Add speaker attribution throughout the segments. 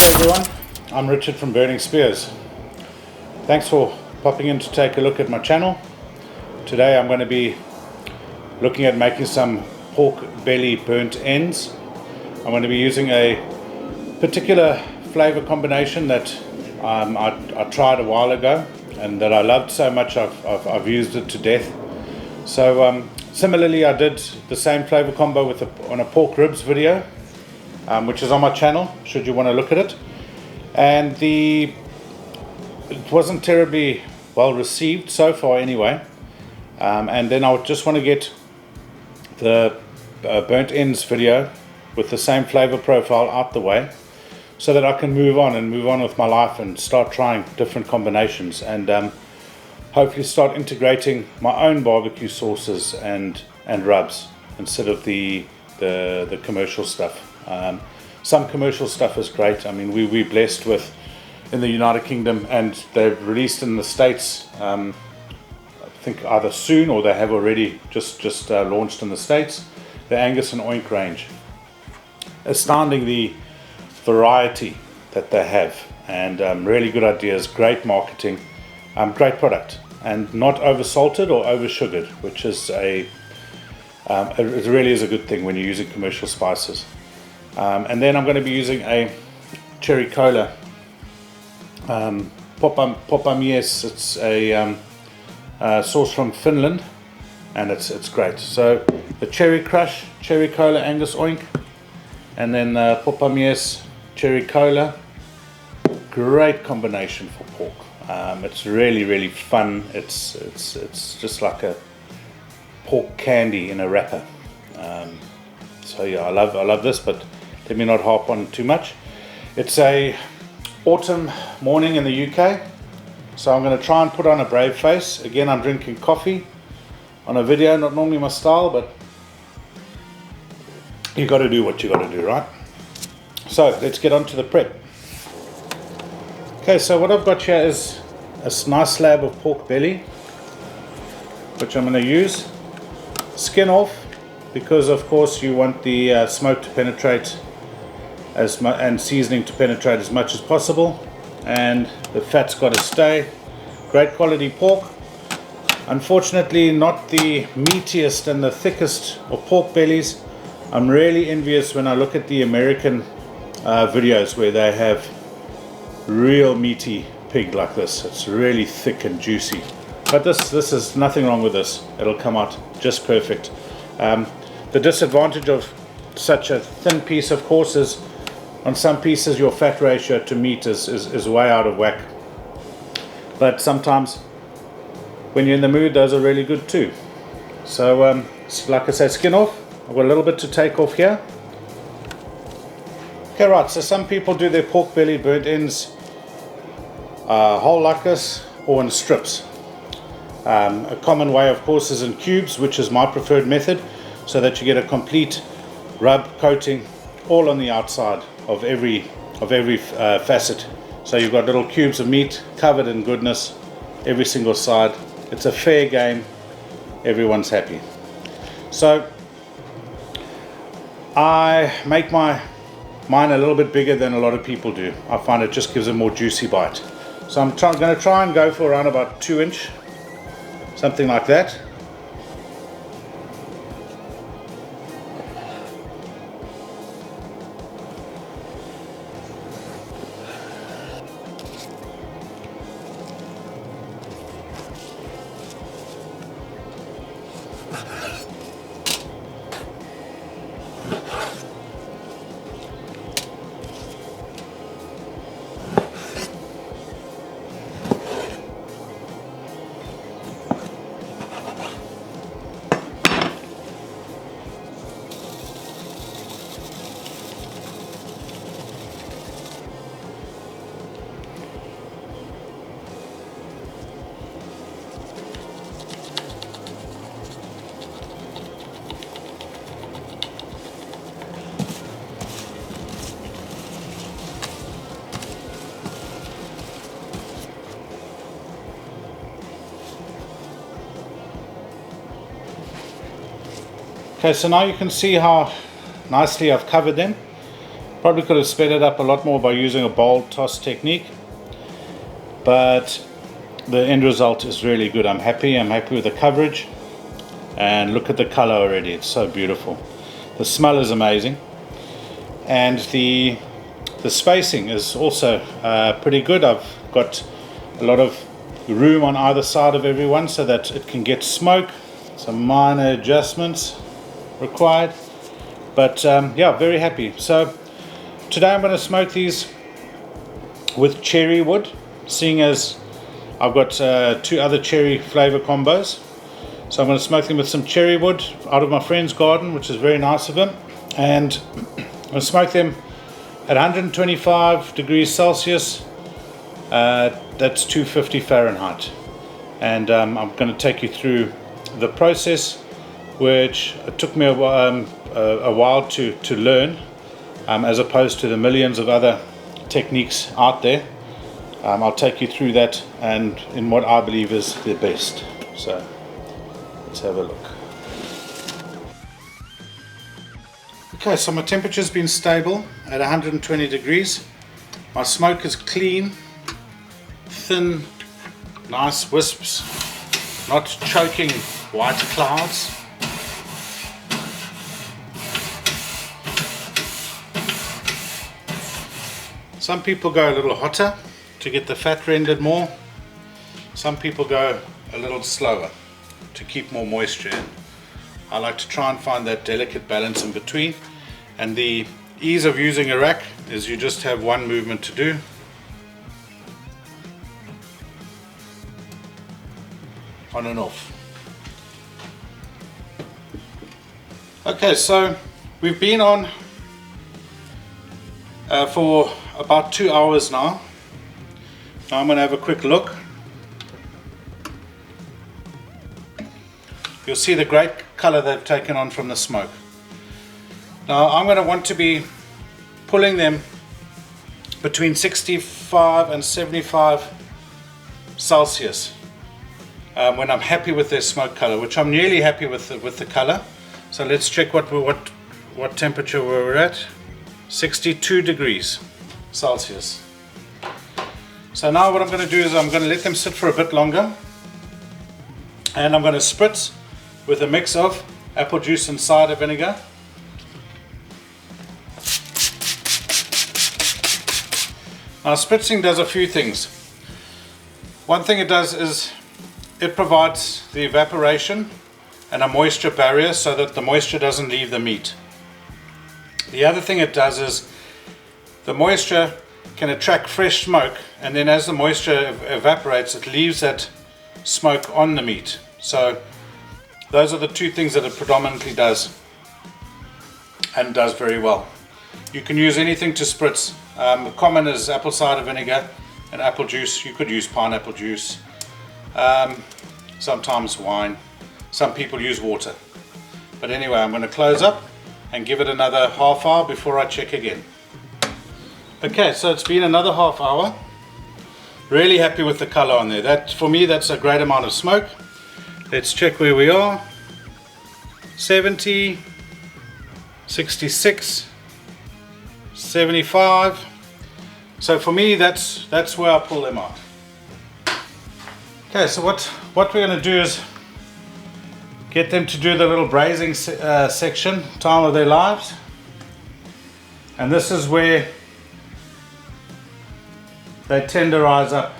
Speaker 1: everyone, I'm Richard from Burning Spears. Thanks for popping in to take a look at my channel. Today I'm going to be looking at making some pork belly burnt ends. I'm going to be using a particular flavour combination that I tried a while ago and that I loved so much I've used it to death. So similarly, I did the same flavour combo on a pork ribs video, which is on my channel should you want to look at it, and it wasn't terribly well received so far anyway, and then I just want to get the burnt ends video with the same flavour profile out the way so that I can move on with my life and start trying different combinations and hopefully start integrating my own barbecue sauces and rubs instead of the commercial stuff. Some commercial stuff is great. I mean, we're blessed with, in the United Kingdom, and they've released in the States, I think either soon or they have already just launched in the States, the Angus and Oink range. Astounding the variety that they have, and really good ideas, great marketing, great product, and not over salted or over sugared, which is it really is a good thing when you're using commercial spices. And then I'm going to be using a cherry cola, Poppamies. It's a sauce from Finland, and it's great. So the cherry crush, cherry cola Angus Oink, and then Poppamies Cherry Cola. Great combination for pork. It's really fun. It's just like a pork candy in a wrapper. So yeah, I love this, but let me not harp on too much. It's a autumn morning in the UK, so I'm going to try and put on a brave face. Again, I'm drinking coffee on a video, not normally my style, but you got to do what you got to do, right? So let's get on to the prep. Okay, so what I've got here is a nice slab of pork belly, which I'm going to use. Skin off, because of course you want the smoke to penetrate and seasoning to penetrate as much as possible, and the fat's got to stay. Great quality pork. Unfortunately, not the meatiest and the thickest of pork bellies. I'm really envious when I look at the American videos where they have real meaty pig like this. It's really thick and juicy. But this is nothing wrong with this. It'll come out just perfect. The disadvantage of such a thin piece, of course, is on some pieces your fat ratio to meat is way out of whack. But sometimes when you're in the mood, those are really good too. So like I said, skin off. I've got a little bit to take off here. Okay, right, so some people do their pork belly burnt ends whole like this or in strips. A common way, of course, is in cubes, which is my preferred method, so that you get a complete rub coating all on the outside of every facet. So you've got little cubes of meat covered in goodness, every single side. It's a fair game. Everyone's happy. So I make mine a little bit bigger than a lot of people do. I find it just gives a more juicy bite. So I'm going to try and go for around about 2 inch, something like that. Okay, so now you can see how nicely I've covered them. Probably could have sped it up a lot more by using a bowl toss technique, but the end result is really good. I'm happy with the coverage, and look at the color already. It's so beautiful. The smell is amazing, and the spacing is also pretty good. I've got a lot of room on either side of everyone so that it can get smoke. Some minor adjustments required, but yeah, very happy. So today I'm going to smoke these with cherry wood, seeing as I've got 2 other cherry flavor combos. So I'm going to smoke them with some cherry wood out of my friend's garden, which is very nice of him, and I'm going to smoke them at 125 degrees Celsius, that's 250 Fahrenheit. And I'm going to take you through the process, which took me a while to learn, as opposed to the millions of other techniques out there. I'll take you through that and in what I believe is the best. So let's have a look. Okay, so my temperature's been stable at 120 degrees. My smoke is clean, thin, nice wisps, not choking white clouds. Some people go a little hotter to get the fat rendered more. Some people go a little slower to keep more moisture in. I like to try and find that delicate balance in between, and the ease of using a rack is you just have one movement to do. On and off. Okay, so we've been on for about 2 hours now. Now I'm going to have a quick look. You'll see the great color they've taken on from the smoke. Now I'm going to want to be pulling them between 65 and 75 Celsius when I'm happy with their smoke color, which I'm nearly happy with the color. So let's check what temperature we're at. 62 degrees Celsius. So now what I'm going to do is I'm going to let them sit for a bit longer, and I'm going to spritz with a mix of apple juice and cider vinegar. Now spritzing does a few things. One thing it does is it provides the evaporation and a moisture barrier so that the moisture doesn't leave the meat. The other thing it does is the moisture can attract fresh smoke, and then as the moisture evaporates, it leaves that smoke on the meat. So those are the two things that it predominantly does, and does very well. You can use anything to spritz. Common is apple cider vinegar and apple juice. You could use pineapple juice, sometimes wine. Some people use water. But anyway, I'm going to close up and give it another half hour before I check again. Okay, so it's been another half hour. Really happy with the color on there. That, for me, that's a great amount of smoke. Let's check where we are. 70, 66, 75. So for me, that's where I pull them out. Okay, so what we're going to do is get them to do the little braising section, time of their lives. And this is where they tenderize up.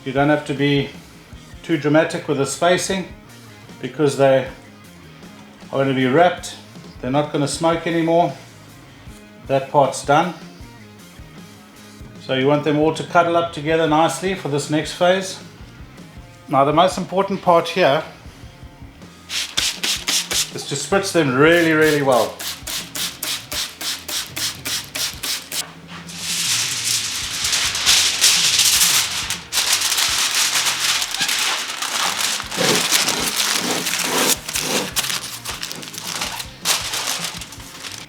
Speaker 1: You don't have to be too dramatic with the spacing, because they are going to be wrapped. They're not going to smoke anymore. That part's done. So you want them all to cuddle up together nicely for this next phase. Now the most important part here is to spritz them really, really well.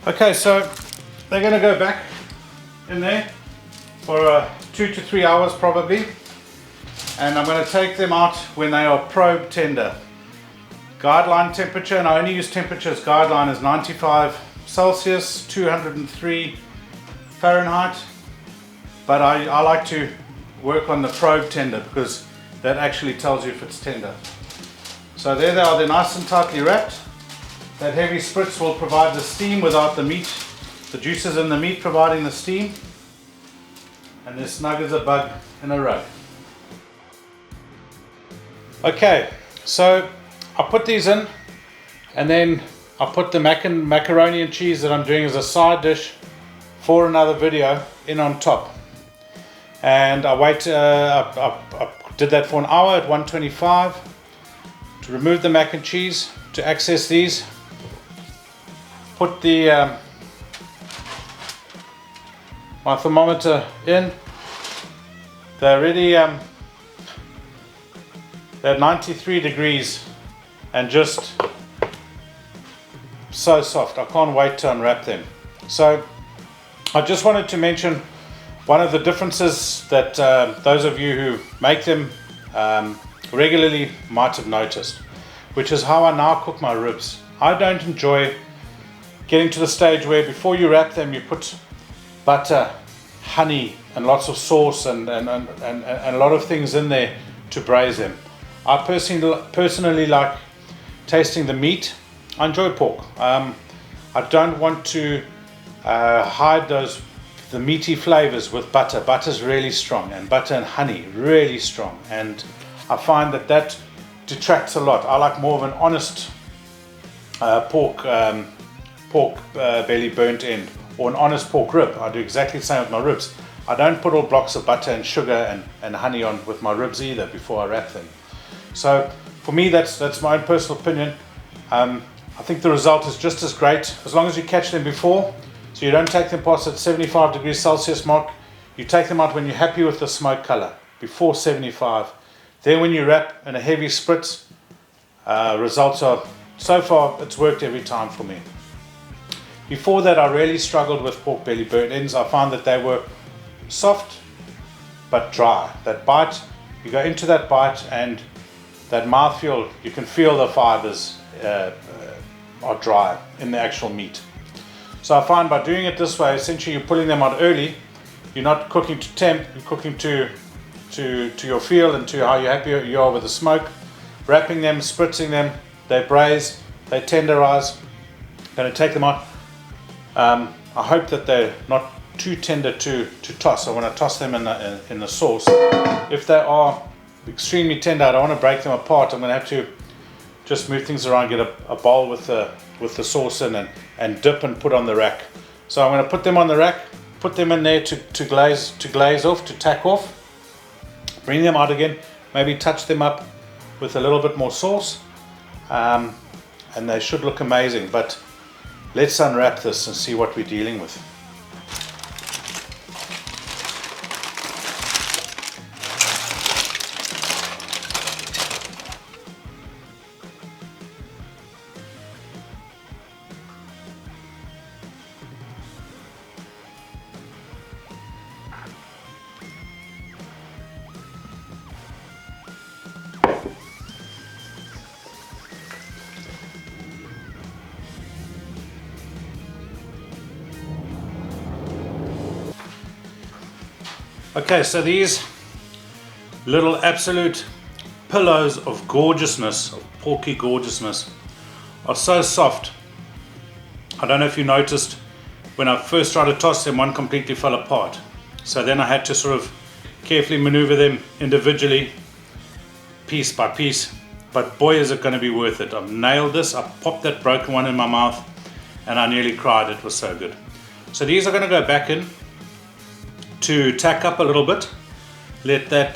Speaker 1: Okay, so they're going to go back in there for 2 to 3 hours probably, and I'm going to take them out when they are probe tender. Guideline temperature, and I only use temperature as guideline, is 95 Celsius, 203 Fahrenheit, but I like to work on the probe tender because that actually tells you if it's tender. So there they are, they're nice and tightly wrapped. That heavy spritz will provide the steam without the meat, the juices in the meat providing the steam. And they're snug as a bug in a rug. Okay, so I put these in, and then I put the macaroni and cheese that I'm doing as a side dish for another video in on top. And I did that for an hour at 125 to remove the mac and cheese. To access these, put the my thermometer in. They're already they're 93 degrees and just so soft. I can't wait to unwrap them. So I just wanted to mention one of the differences that those of you who make them regularly might have noticed, which is how I now cook my ribs. I don't enjoy getting to the stage where before you wrap them you put butter, honey and lots of sauce and a lot of things in there to braise them. I personally like tasting the meat. I enjoy pork. I don't want to hide the meaty flavors with butter. Butter's really strong, and butter and honey really strong, and I find that detracts a lot. I like more of an honest pork belly burnt end, or an honest pork rib. I do exactly the same with my ribs. I don't put all blocks of butter and sugar and honey on with my ribs either before I wrap them. So for me, that's my own personal opinion. I think the result is just as great as long as you catch them before. So you don't take them past at 75 degrees Celsius mark. You take them out when you're happy with the smoke color, before 75. Then when you wrap in a heavy spritz, results are, so far it's worked every time for me. Before that, I really struggled with pork belly burnt ends. I found that they were soft but dry. That bite, you go into that bite and that mouthfeel, you can feel the fibers are dry in the actual meat. So I find by doing it this way, essentially you're pulling them out early. You're not cooking to temp, you're cooking to your feel and to how happy you are with the smoke. Wrapping them, spritzing them, they braise, they tenderize. Going to take them out. I hope that they're not too tender to toss. I want to toss them in the sauce. If they are extremely tender, I don't want to break them apart. I'm going to have to just move things around, get a bowl with the sauce in and dip and put on the rack. So I'm going to put them on the rack, put them in there to glaze off, to tack off. Bring them out again, maybe touch them up with a little bit more sauce, and they should look amazing. But let's unwrap this and see what we're dealing with. Okay, so these little absolute pillows of gorgeousness, of porky gorgeousness, are so soft. I don't know if you noticed, when I first tried to toss them, one completely fell apart. So then I had to sort of carefully maneuver them individually, piece by piece. But boy, is it going to be worth it. I've nailed this. I popped that broken one in my mouth and I nearly cried. It was so good. So these are going to go back in to tack up a little bit. Let that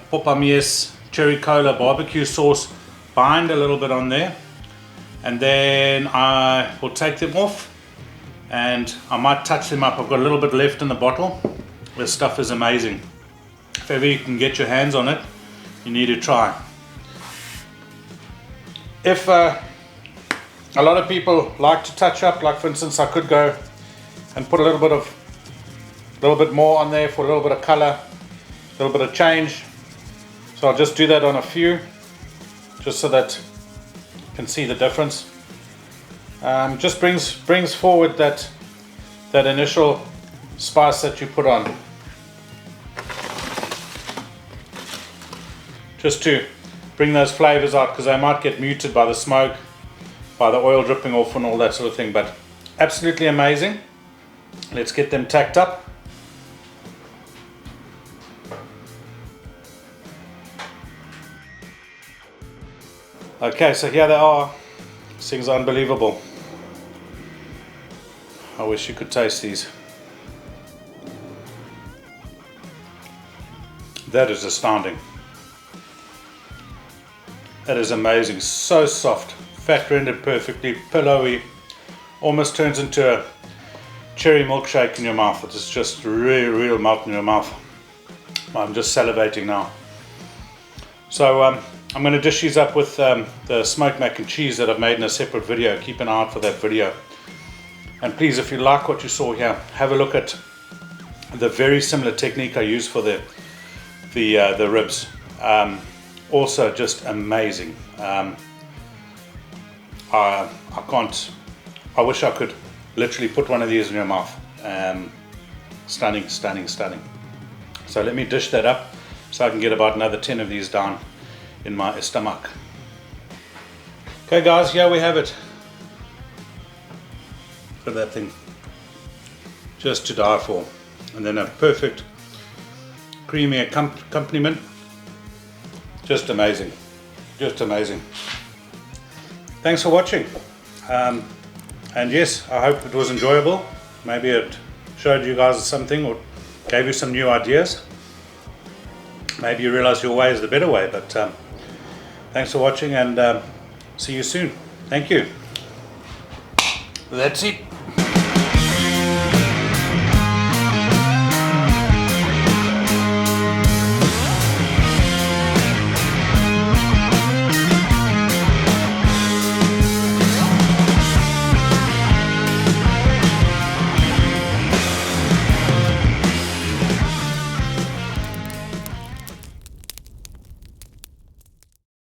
Speaker 1: Poppamies Cherry Cola barbecue sauce bind a little bit on there, and then I will take them off and I might touch them up. I've got a little bit left in the bottle. This stuff is amazing. If ever you can get your hands on it, you need to try. If a lot of people like to touch up, like for instance, I could go and put a little bit more on there for a little bit of color, a little bit of change. So I'll just do that on a few, just so that you can see the difference. Just brings forward that initial spice that you put on, just to bring those flavors out, because they might get muted by the smoke, by the oil dripping off and all that sort of thing. But absolutely amazing. Let's get them tacked up. Okay, so here they are. These things are unbelievable. I wish you could taste these. That is astounding. That is amazing. So soft, fat rendered perfectly, pillowy, almost turns into a cherry milkshake in your mouth. It's just real melt in your mouth. I'm just salivating now. So I'm going to dish these up with the smoked mac and cheese that I've made in a separate video. Keep an eye out for that video. And please, if you like what you saw here, have a look at the very similar technique I use for the ribs. Also just amazing. I wish I could literally put one of these in your mouth. Stunning. So let me dish that up so I can get about another 10 of these down in my stomach. Okay guys, here we have it. Look at that thing, just to die for. And then a perfect creamy accompaniment. Just amazing, just amazing. Thanks for watching, and yes, I hope it was enjoyable. Maybe it showed you guys something or gave you some new ideas. Maybe you realize your way is the better way. But thanks for watching, and see you soon. Thank you. That's it.